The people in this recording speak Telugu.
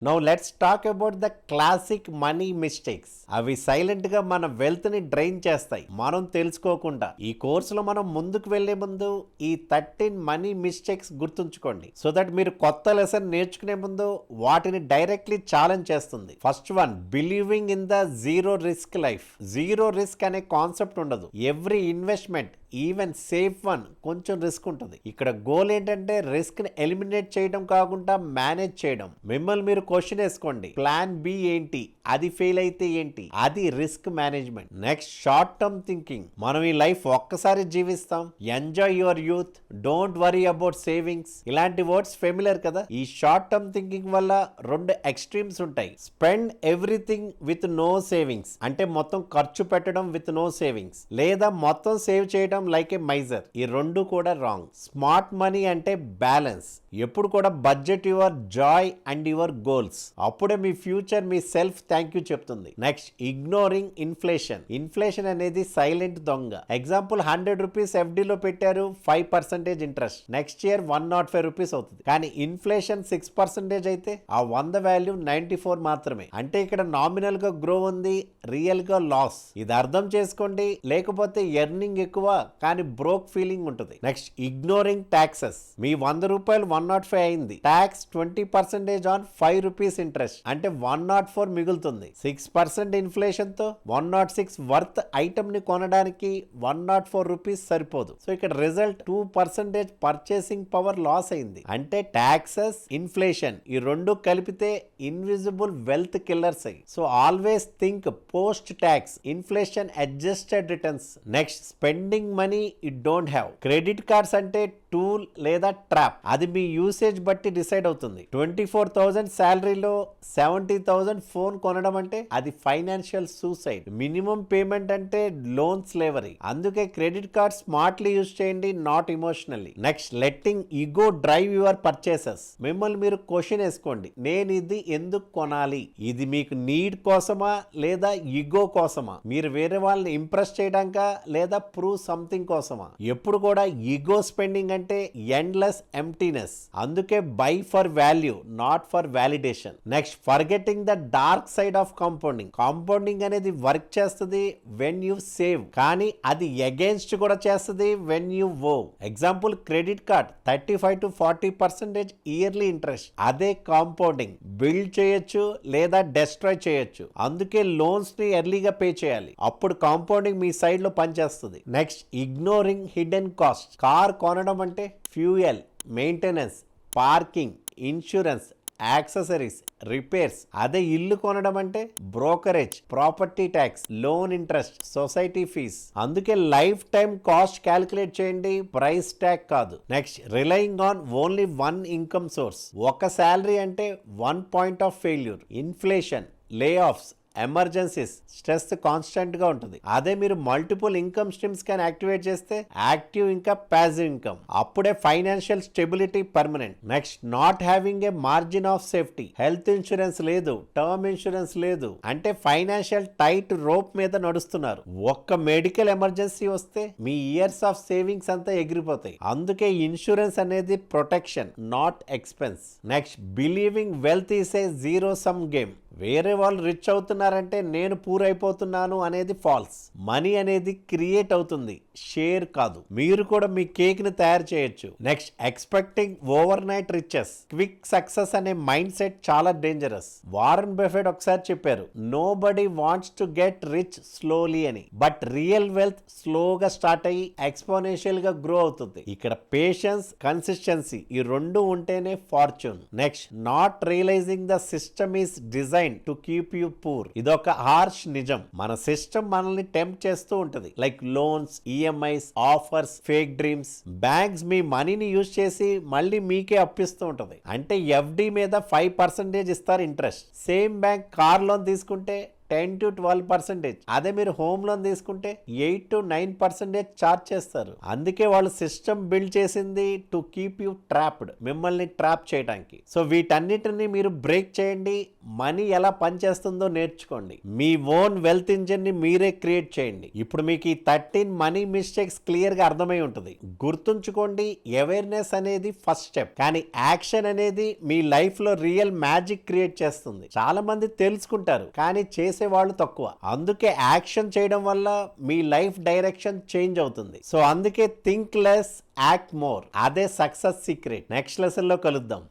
Now let's talk about the classic money mistakes. అవి సైలెంట్ గా మన వెల్త్ ని డ్రైన్ చేస్తాయి మనం తెలుసుకోకుండా. ఈ కోర్సులో మనం ముందుకు వెళ్లే ముందు ఈ 13 మనీ మిస్టేక్స్ గుర్తుంచుకోండి, సో దట్ మీరు కొత్త లెసన్ నేర్చుకునే ముందు వాటిని డైరెక్ట్లీ ఛాలెంజ్ చేస్తుంది. First one, believing in the zero risk life. Zero risk అనే కాన్సెప్ట్ ఉండదు. Every investment, even safe one, కొంచెం రిస్క్ ఉంటుంది. ఇక్కడ గోల్ ఏంటంటే రిస్క్ ని ఎలిమినేట్ చేయడం కాకుండా మేనేజ్ చేయడం. మిమ్మల్ని మీరు క్వశ్చన్ వేసుకోండి, ప్లాన్ బి ఏంటి, అది ఫెయిల్ అయితే ఏంటి? అది risk management. Next, short term thinking. మనం ఈ లైఫ్ ఒక్కసారి జీవిస్తాం. Enjoy your youth, don't worry about savings. ఇలాంటి వర్డ్స్ ఫెమిలియర్ కదా. ఈ షార్ట్ టర్మ్ థింకింగ్ వల్ల రెండు ఎక్స్ట్రీమ్స్ ఉంటాయి. Spend everything with no savings, అంటే మొత్తం ఖర్చు పెట్టడం విత్ నో సేవింగ్స్, లేదా మొత్తం సేవ్ చేయడం లైక్ ఏ మైజర్. ఈ రెండు కూడా రాంగ్. స్మార్ట్ మనీ అంటే బ్యాలెన్స్. ఎప్పుడు కూడా budget your joy and your goals. అప్పుడే మీ ఫ్యూచర్ మీ సెల్ఫ్ థ్యాంక్ యూ చెప్తుంది. Next, ignoring inflation. ఇన్ఫ్లేషన్ అనేది సైలెంట్ దొంగ. ఎగ్జాంపుల్, 100 రూపీస్ FD లో పెట్టారు, 5% ఇంట్రెస్ట్. నెక్స్ట్ ఇయర్ 105 రూపీస్ అవుతుంది. కానీ ఇన్ఫ్లేషన్ 6% అయితే ఆ 100 వాల్యూ 94 మాత్రమే. అంటే ఇక్కడ నామినల్ గా గ్రో ఉంది, రియల్ గా లాస్. ఇది అర్థం చేసుకోండి, లేకపోతే ఎర్నింగ్ ఎక్కువ కానీ బ్రోక్ ఫీలింగ్ ఉంటుంది. Next, ignoring taxes. మీ 100 రూపాయలు 105 అయింది, ట్యాక్స్ 20% ఆన్ 5 రూపీస్ ఇంట్రెస్ట్, అంటే 104 మిగులుతుంది. 6% ఇన్ఫ్లేషన్ తో 106 వర్త్ ఐటమ్ ని కొనడానికి 104 రూపీస్ సరిపోదు. సో ఇక్కడ రిజల్ట్ 2% పర్చేసింగ్ పవర్ లాస్ అయింది. అంటే ట్యాక్సెస్, ఇన్ఫ్లేషన్ ఈ రెండు కలిపితే ఇన్విజిబుల్ వెల్త్ కిల్లర్స్ అయ్యి. So always think post tax, inflation adjusted returns. Next, spending money you don't have. Credit cards అంటే టూల్ లేదా ట్రాప్. అది మీ యూసేజ్ బట్టి డిసైడ్ అవుతుంది. 24,000 శాలరీలో 70,000 ఫోన్ కొనడం అంటే అది ఫైనాన్షియల్ సూసైడ్. మినిమం పేమెంట్ అంటే లోన్ స్లేవరీ. అందుకే క్రెడిట్ కార్డ్ స్మార్ట్లీ యూజ్ చేయండి, not emotionally. Next, letting ego drive your purchases. మిమ్మల్ని మీరు క్వశ్చన్ వేసుకోండి, నేను ఇది ఎందుకు కొనాలి? ఇది మీకు నీడ్ కోసమా లేదా ఈగో కోసమా? మీరు వేరే వాళ్ళని ఇంప్రెస్ చేయడానికా లేదా ప్రూవ్ సంథింగ్ కోసమా? ఎప్పుడు కూడా ఈగో స్పెండింగ్ అంటే ఎండ్లెస్ ఎంప్టీనెస్. అందుకే buy for value, not for validation. Next, forgetting the dark side of compounding. Compounding అనేది వర్క్ చేస్తుంది వెన్ యూ సేవ్, కానీ అది అగేన్స్ట్ కూడా చేస్తుంది when you owe. Example, credit card 35 to 40% yearly interest. అదే కాంపౌండింగ్. బిల్డ్ చేయొచ్చు లేదా డెస్ట్రాయ్ చేయొచ్చు. అందుకే లోన్స్ ని ఎర్లీగా పే చేయాలి, అప్పుడు కాంపౌండింగ్ మీ సైడ్ లో పనిచేస్తుంది. Next, ignoring hidden cost. Car కొనడం అంటే fuel, maintenance, parking, insurance, accessories, repairs. అదే ఇల్లు కొనడం అంటే brokerage, property tax, loan interest, society fees. అందుకే లైఫ్ టైం కాస్ట్ క్యాలిక్యులేట్ చేయండి, ప్రైస్ ట్యాగ్ కాదు. Next, relying on only one income source. ఒక శాలరీ అంటే 1 point of failure. Inflation, layoffs, emergencies, stress constant గా ఉంటుంది. అదే మీరు మల్టిపుల్ ఇన్కమ్ స్ట్రీమ్స్ కానీ యాక్టివేట్ చేస్తే యాక్టివ్ ఇంకా ప్యాసివ్ ఇన్కమ్, అప్పుడే financial stability permanent. Next, not having a margin of safety. Health insurance లేదు, టర్మ్ ఇన్సూరెన్స్ లేదు, అంటే ఫైనాన్షియల్ టైట్ రోప్ మీద నడుస్తున్నారు. ఒక్క మెడికల్ ఎమర్జెన్సీ వస్తే మీ ఇయర్స్ ఆఫ్ సేవింగ్స్ అంతా ఎగిరిపోతాయి. అందుకే ఇన్సూరెన్స్ అనేది protection, not expense. Next, believing wealth is a zero sum game. వేరే వాళ్ళు రిచ్ అవుతున్నారంటే నేను పూర్ అయిపోతున్నాను అనేది ఫాల్స్. మనీ అనేది క్రియేట్ అవుతుంది, షేర్ కాదు. మీరు కూడా మీ కేక్ ని తయారు చేయొచ్చు. Next, expecting overnight riches, quick success అనే మైండ్ సెట్ చాలా డేంజరస్. వారన్ బఫెట్ ఒకసారి చెప్పారు, nobody wants to get rich slowly అని, బట్ రియల్ వెల్త్ స్లోగా స్టార్ట్ అయ్యి ఎక్స్పోనెన్షియల్ గా గ్రో అవుతుంది. ఇక్కడ పేషెన్స్, కన్సిస్టెన్సీ ఈ రెండు ఉంటేనే fortune. Next, not realising the system is design to keep you poor. ఇదొక హార్ష్ నిజం. మన సిస్టమ్ మనల్ని టెంప్ట్ చేస్తూ ఉంటది, like loans, EMIs, offers, fake dreams. Banks మీ మనీని యూజ్ చేసి మళ్ళీ మీకే అప్పిస్తూ ఉంటది. అంటే FD మీద 5% ఇస్తారు interest. Same bank car loan తీసుకుంటే 10-12%. అదే మీరు హోమ్ లోన్ తీసుకుంటే 8-9% చార్జ్ చేస్తారు. అందుకే వాళ్ళు సిస్టమ్ బిల్డ్ చేసింది టు కీప్ యూ ట్రాప్డ్, మిమ్మల్ని ట్రాప్ చేయడానికి. సో వీటన్నిటిని మీరు బ్రేక్ చేయండి, మనీ ఎలా పనిచేస్తుందో నేర్చుకోండి, మీ ఓన్ వెల్త్ ఇంజిన్ ని మీరే క్రియేట్ చేయండి. ఇప్పుడు మీకు ఈ 13 మనీ మిస్టేక్స్ క్లియర్ గా అర్థమై ఉంటుంది. గుర్తుంచుకోండి, అవేర్నెస్ అనేది ఫస్ట్ స్టెప్, కానీ యాక్షన్ అనేది మీ లైఫ్ లో రియల్ మ్యాజిక్ క్రియేట్ చేస్తుంది. చాలా మంది తెలుసుకుంటారు కానీ చేసేవాళ్ళు తక్కువ. అందుకే యాక్షన్ చేయడం వల్ల మీ లైఫ్ డైరెక్షన్ చేంజ్ అవుతుంది. సో అందుకే థింక్ లెస్, యాక్ట్ మోర్. అదే సక్సెస్ సీక్రెట్. నెక్స్ట్ లెసన్ లో కలుద్దాం.